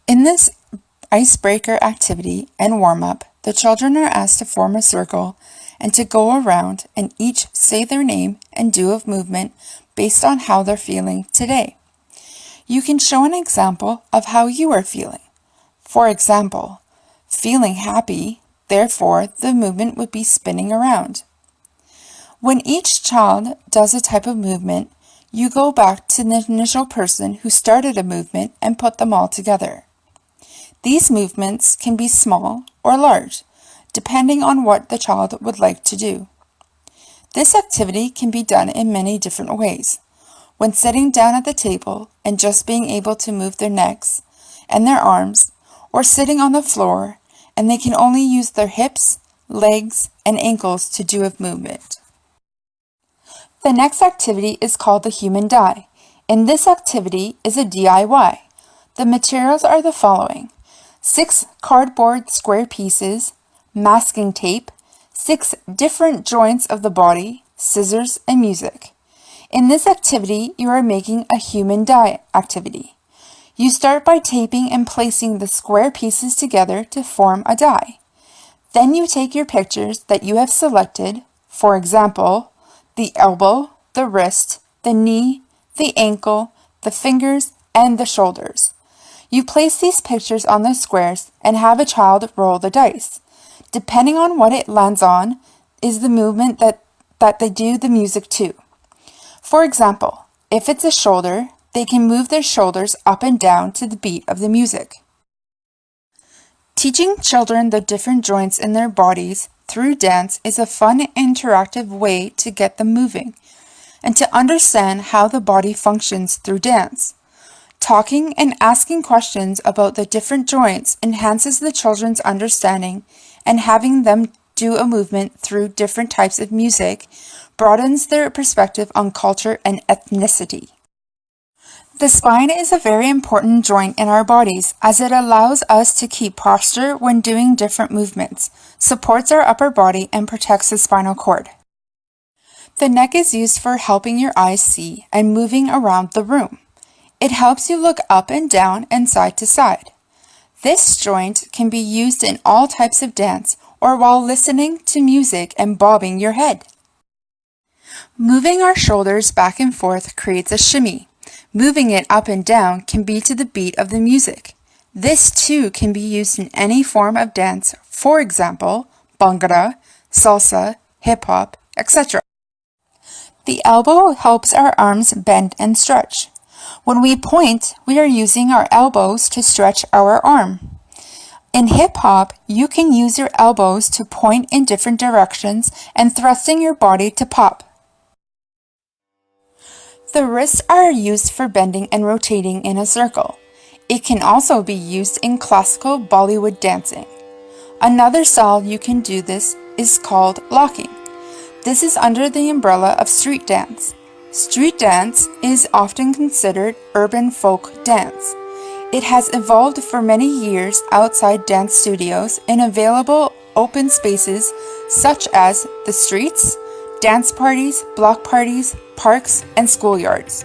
In this icebreaker activity and warm-up, the children are asked to form a circle and to go around and each say their name and do a movement based on how they're feeling today. You can show an example of how you are feeling. For example, feeling happy, therefore the movement would be spinning around. When each child does a type of movement, you go back to the initial person who started a movement and put them all together. These movements can be small or large, depending on what the child would like to do. This activity can be done in many different ways. When sitting down at the table and just being able to move their necks and their arms, or sitting on the floor and they can only use their hips, legs, and ankles to do a movement. The next activity is called the human die. In this activity is a DIY. The materials are the following: 6 cardboard square pieces, masking tape, 6 different joints of the body, scissors, and music. In this activity, you are making a human die activity. You start by taping and placing the square pieces together to form a die. Then you take your pictures that you have selected, for example, the elbow, the wrist, the knee, the ankle, the fingers, and the shoulders. You place these pictures on the squares and have a child roll the dice. Depending on what it lands on is the movement that they do the music to. For example, if it's a shoulder, they can move their shoulders up and down to the beat of the music. Teaching children the different joints in their bodies through dance is a fun, interactive way to get them moving and to understand how the body functions through dance. Talking and asking questions about the different joints enhances the children's understanding, and having them do a movement through different types of music broadens their perspective on culture and ethnicity. The spine is a very important joint in our bodies as it allows us to keep posture when doing different movements, supports our upper body, and protects the spinal cord. The neck is used for helping your eyes see and moving around the room. It helps you look up and down and side to side. This joint can be used in all types of dance or while listening to music and bobbing your head. Moving our shoulders back and forth creates a shimmy. Moving it up and down can be to the beat of the music. This too can be used in any form of dance, for example, bhangra, salsa, hip-hop, etc. The elbow helps our arms bend and stretch. When we point, we are using our elbows to stretch our arm. In hip-hop, you can use your elbows to point in different directions and thrusting your body to pop. The wrists are used for bending and rotating in a circle. It can also be used in classical Bollywood dancing. Another style you can do this is called locking. This is under the umbrella of street dance. Street dance is often considered urban folk dance. It has evolved for many years outside dance studios in available open spaces such as the streets, dance parties, block parties, parks, and schoolyards.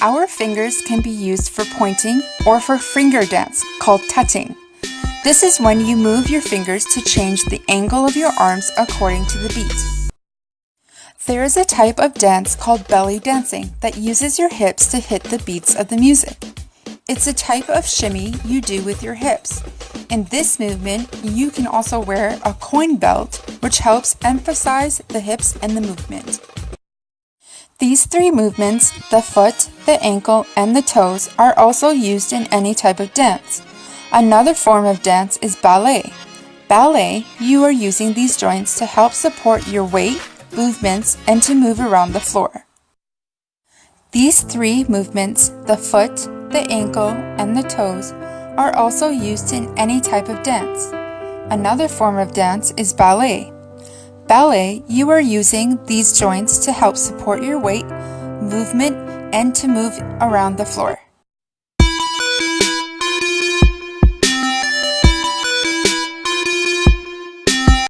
Our fingers can be used for pointing or for finger dance called tutting. This is when you move your fingers to change the angle of your arms according to the beat. There is a type of dance called belly dancing that uses your hips to hit the beats of the music. It's a type of shimmy you do with your hips. In this movement, you can also wear a coin belt, which helps emphasize the hips and the movement. These 3 movements, the foot, the ankle, and the toes, are also used in any type of dance. Another form of dance is ballet. Ballet, you are using these joints to help support your weight, movements, and to move around the floor. These 3 movements, the foot, the ankle, and the toes, are also used in any type of dance. Another form of dance is ballet. Ballet, you are using these joints to help support your weight, movement, and to move around the floor.